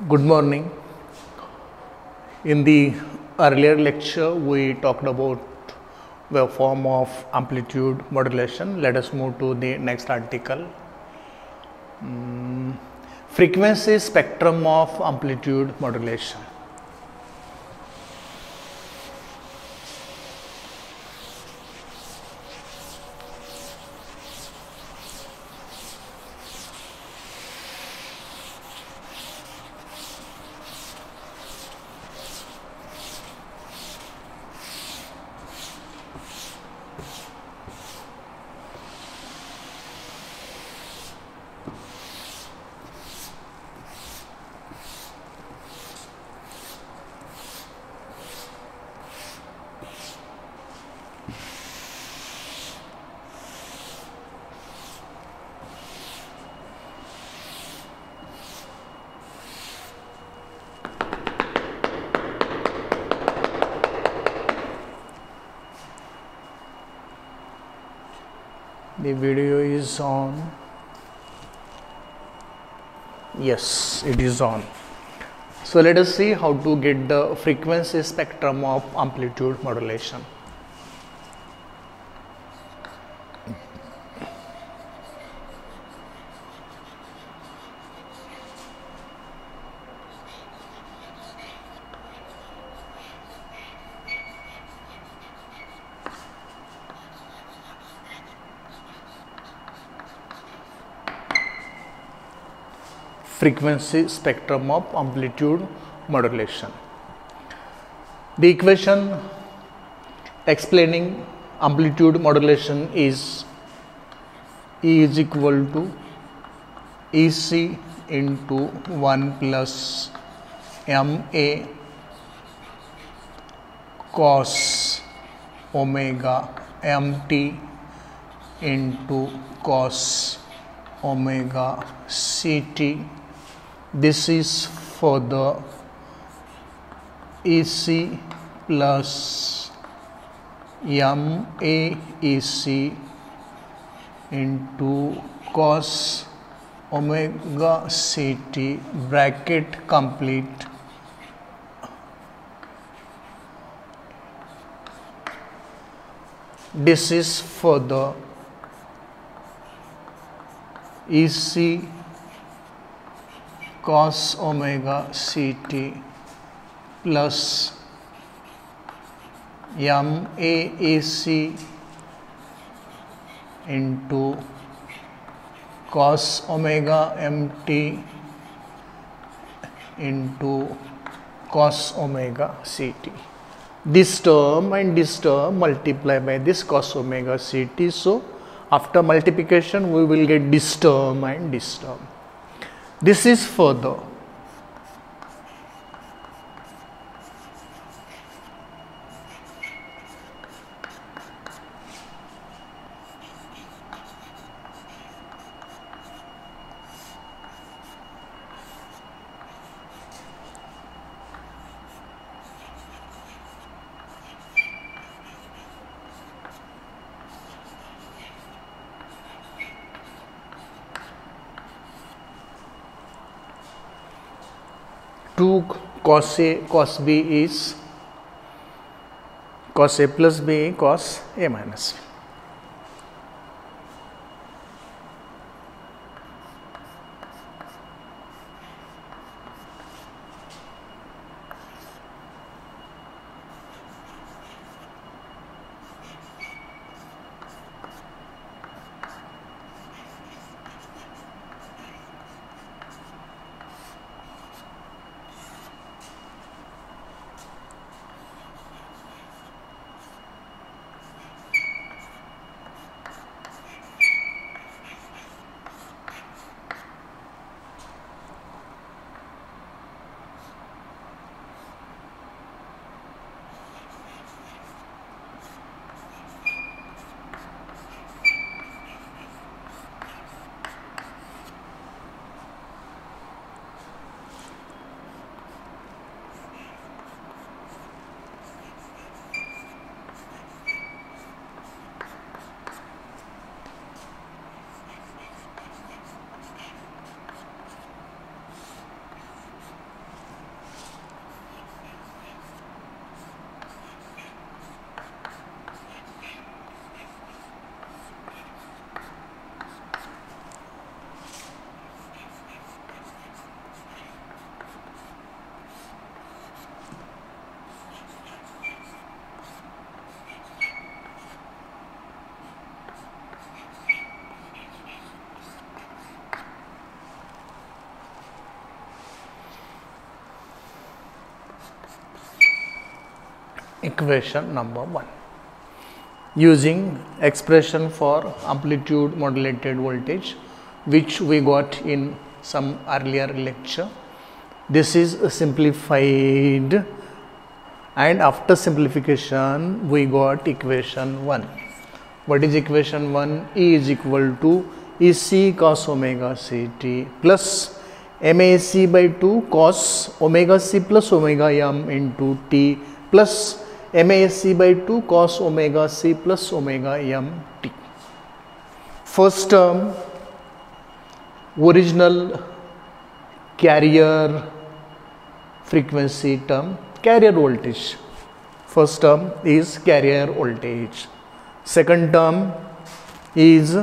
Good morning. In the earlier lecture, we talked about waveform of amplitude modulation. Let us move to the next article. Frequency spectrum of amplitude modulation. The video is on. Yes, it is on. So let us see how to get the frequency spectrum of amplitude modulation. Frequency spectrum of amplitude modulation. The equation explaining amplitude modulation is E is equal to EC into 1 plus MA cos omega MT into cos omega CT. This is for the EC plus MAEC into cos omega CT bracket complete. This is for the EC cos omega CT plus MAEC into cos omega MT into cos omega CT. This term and this term multiply by this cos omega CT. So after multiplication we will get this term and this term. This is for the two cos A cos B is cos A plus B cos A minus B. equation number 1. Using expression for amplitude modulated voltage, which we got in some earlier lecture. This is simplified, and after simplification we got equation 1. What is equation 1? E is equal to EC cos omega ct plus MAC by 2 cos omega c plus omega m into t plus MAC by 2 cos omega c plus omega m t. First term, original carrier frequency term, carrier voltage. First term is carrier voltage. Second term is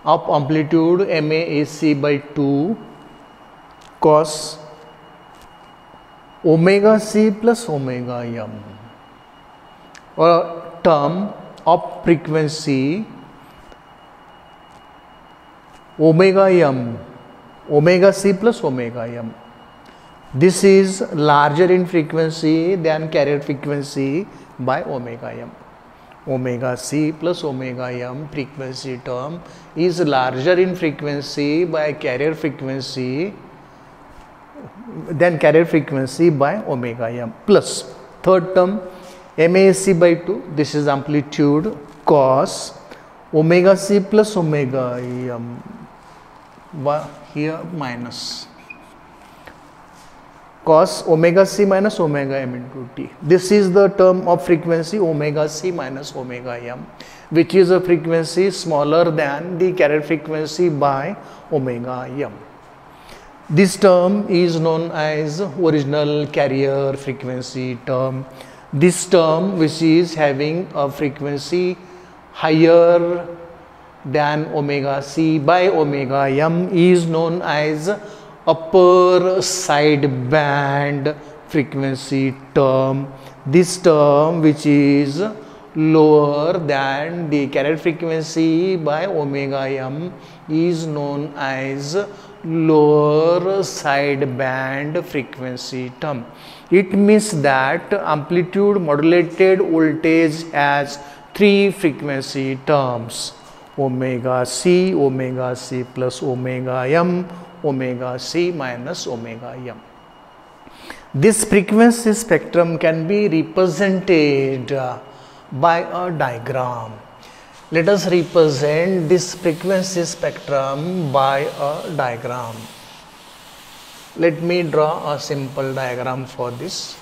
up amplitude MAC by 2 cos omega c plus omega m, or term of frequency omega m, omega c plus omega m. This is larger in frequency than carrier frequency by omega m. Omega c plus omega m frequency term is larger in frequency by carrier frequency than carrier frequency by omega m. Plus third term MAC by 2, this is amplitude cos omega c plus omega m, here minus cos omega c minus omega m into t. This is the term of frequency omega c minus omega m, which is a frequency smaller than the carrier frequency by omega m. This term is known as original carrier frequency term. This term, which is having a frequency higher than omega c by omega m, is known as upper sideband frequency term. This term, which is lower than the carrier frequency by omega m, is known as lower sideband frequency term. It means that amplitude modulated voltage has 3 frequency terms: omega c plus omega m, omega c minus omega m. This frequency spectrum can be represented by a diagram. Let us represent this frequency spectrum by a diagram. Let me draw a simple diagram for this.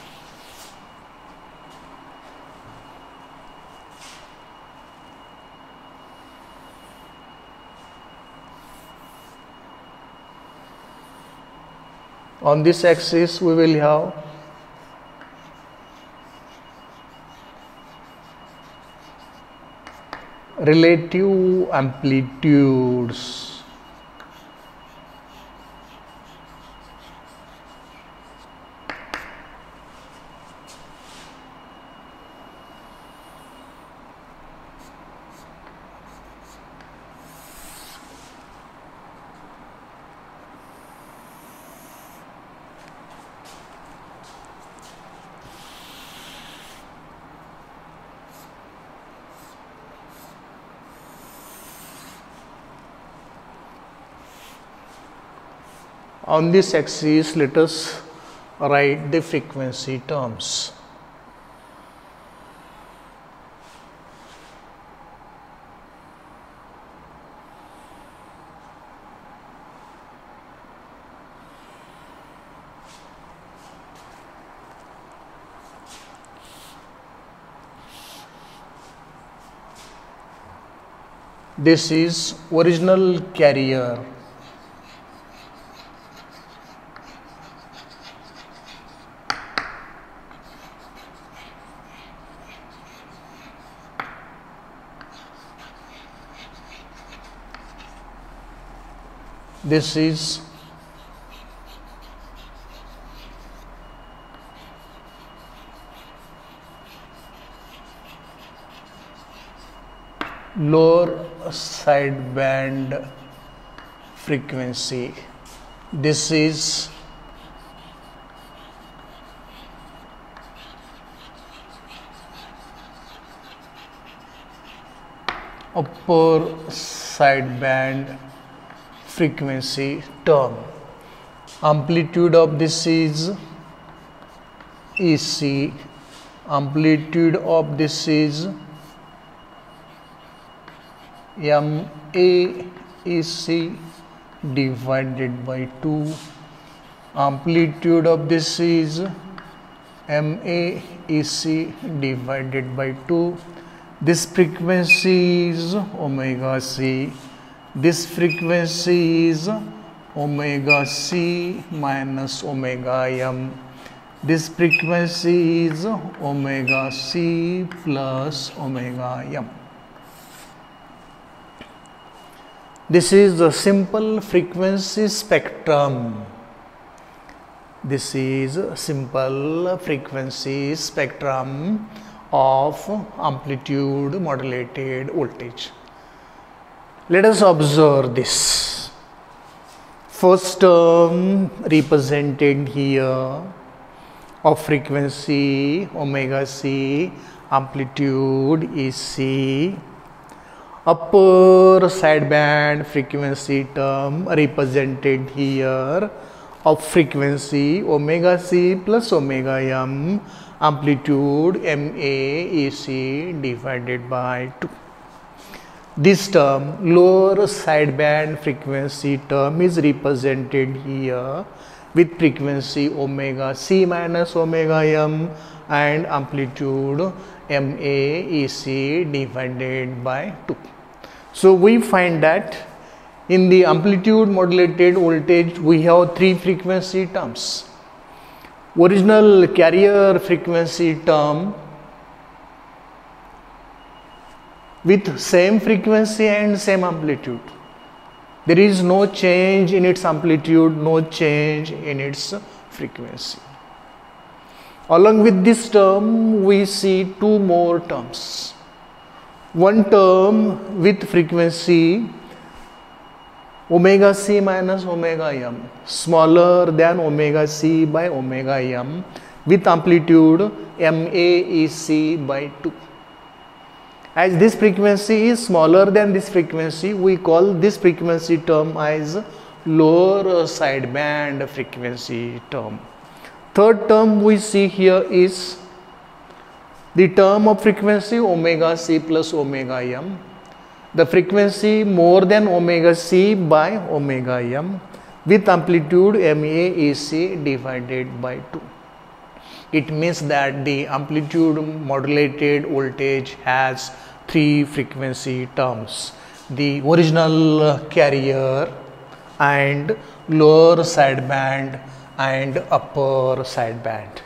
On this axis we will have relative amplitudes. On this axis, let us write the frequency terms. This is original carrier. This is lower sideband frequency. This is upper sideband frequency term. Amplitude of this is EC, amplitude of this is MAEC divided by 2, amplitude of this is MAEC divided by 2. This frequency is omega c, this frequency is omega c minus omega m, this frequency is omega c plus omega m. This is the simple frequency spectrum. This is a simple frequency spectrum of amplitude modulated voltage. Let us observe this. First term represented here of frequency omega c, amplitude is C. Upper sideband frequency term represented here of frequency omega c plus omega m, amplitude MAEC divided by 2. This term lower sideband frequency term is represented here with frequency omega c minus omega m and amplitude MAEC divided by 2. So we find that in the amplitude modulated voltage we have three frequency terms. Original carrier frequency term with same frequency and same amplitude. There is no change in its amplitude, no change in its frequency. Along with this term we see two more terms. One term with frequency omega c minus omega m, smaller than omega c by omega m, with amplitude MAEC by 2. As this frequency is smaller than this frequency, we call this frequency term as lower sideband frequency term. Third term we see here is the term of frequency omega c plus omega m, the frequency more than omega c by omega m, with amplitude MAEC divided by 2. It means that the amplitude modulated voltage has three frequency terms: the original carrier and lower sideband and upper sideband.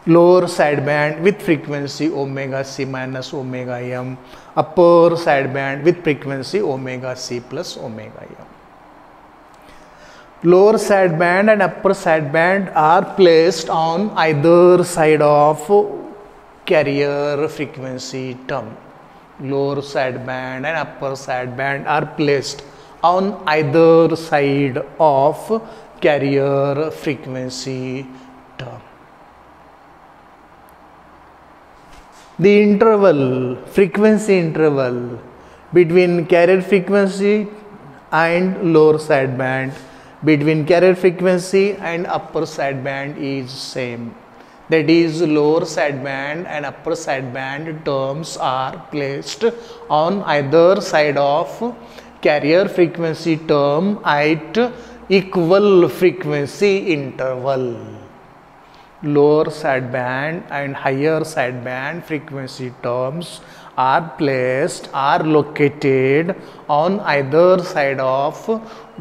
Lower sideband with frequency omega c minus omega m, upper sideband with frequency omega c plus omega m. Lower sideband and upper sideband are placed on either side of carrier frequency term. Lower sideband and upper sideband are placed on either side of carrier frequency term. The interval, frequency interval between carrier frequency and lower sideband, between carrier frequency and upper sideband is same. That is, lower sideband and upper sideband terms are placed on either side of carrier frequency term at equal frequency interval. Lower sideband and higher sideband frequency terms are located on either side of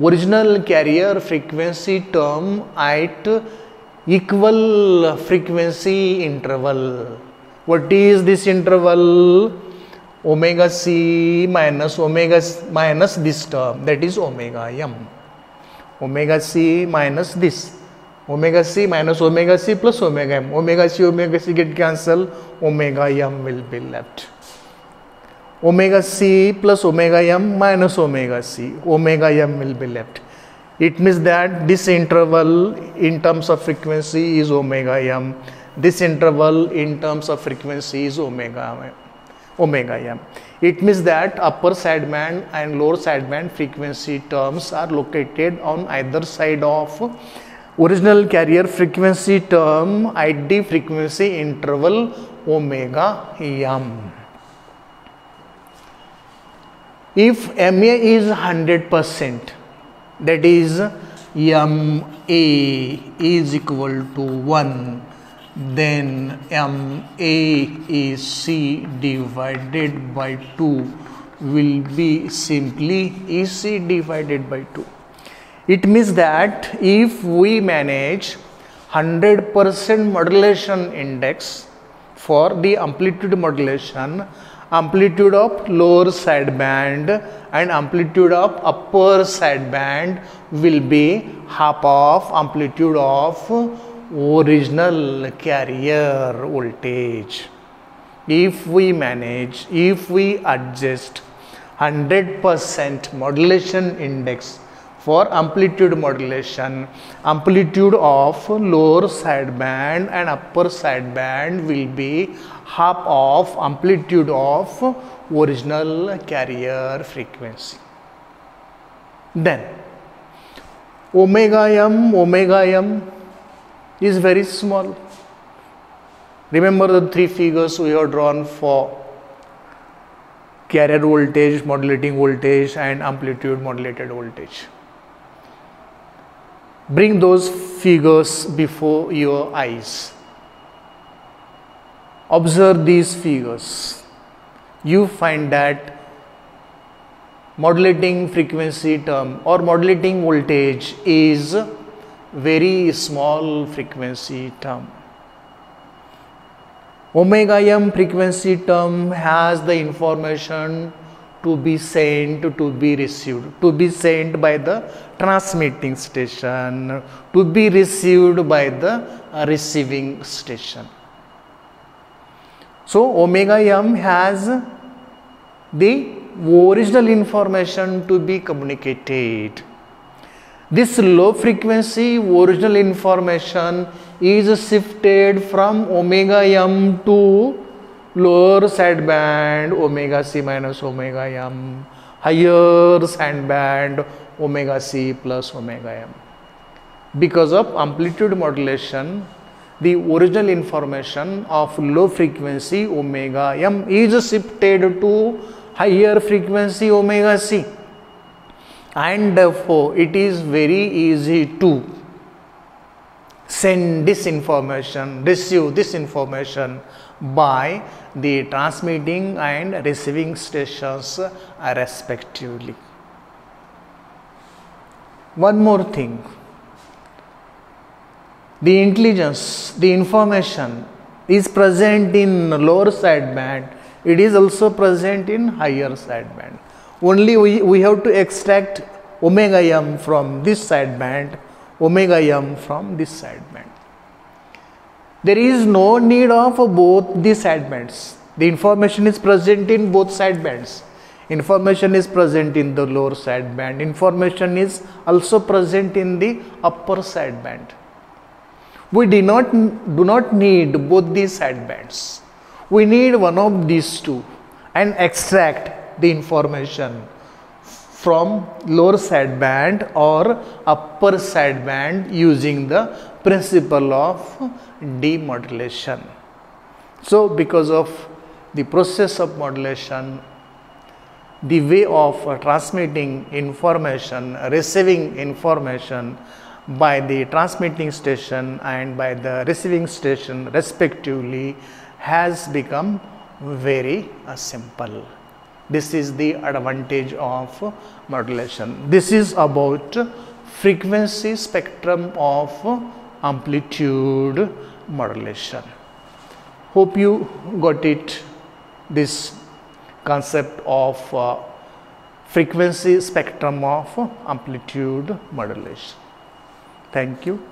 original carrier frequency term at equal frequency interval. What is this interval? Omega c minus this term, that is omega m. Omega c minus this. Omega c minus omega c plus omega m. Omega c get cancelled, omega m will be left. Omega c plus omega m minus omega c, omega m will be left. It means that this interval in terms of frequency is omega m. This interval in terms of frequency is omega m. omega m. It means that upper sideband and lower sideband frequency terms are located on either side of original carrier frequency term at the frequency interval omega m. If MA is 100%, that is MA is equal to 1, then MA is C divided by 2 will be simply EC divided by 2. It means that if we manage 100% modulation index for the amplitude modulation, amplitude of lower sideband and amplitude of upper sideband will be half of amplitude of original carrier voltage. If we adjust 100% modulation index for amplitude modulation, amplitude of lower sideband and upper sideband will be half of amplitude of original carrier frequency. Then omega m is very small. Remember the three figures we have drawn for carrier voltage, modulating voltage and amplitude modulated voltage. Bring those figures before your eyes. Observe these figures. You find that modulating frequency term or modulating voltage is very small frequency term. Omega m frequency term has the information to be sent, to be received, to be sent by the transmitting station, to be received by the receiving station. So omega m has the original information to be communicated. This low frequency original information is shifted from omega m to lower sideband omega c minus omega m, higher sideband omega c plus omega m. Because of amplitude modulation, the original information of low frequency omega m is shifted to higher frequency omega c, and therefore it is very easy to send this information, receive this information by the transmitting and receiving stations respectively. One more thing, the intelligence, the information is present in lower sideband, it is also present in higher sideband. Only we have to extract omega m from this sideband, omega m from this sideband. There is no need of both the sidebands. The information is present in both sidebands. Information is present in the lower sideband. Information is also present in the upper sideband. We do not need both these sidebands. We need one of these two and extract the information from lower sideband or upper sideband using the principle of demodulation. So because of the process of modulation, the way of transmitting information, receiving information by the transmitting station and by the receiving station respectively has become very simple. This is the advantage of modulation. This is about frequency spectrum of amplitude modulation. Hope you got it, this concept of frequency spectrum of amplitude modulation. Thank you.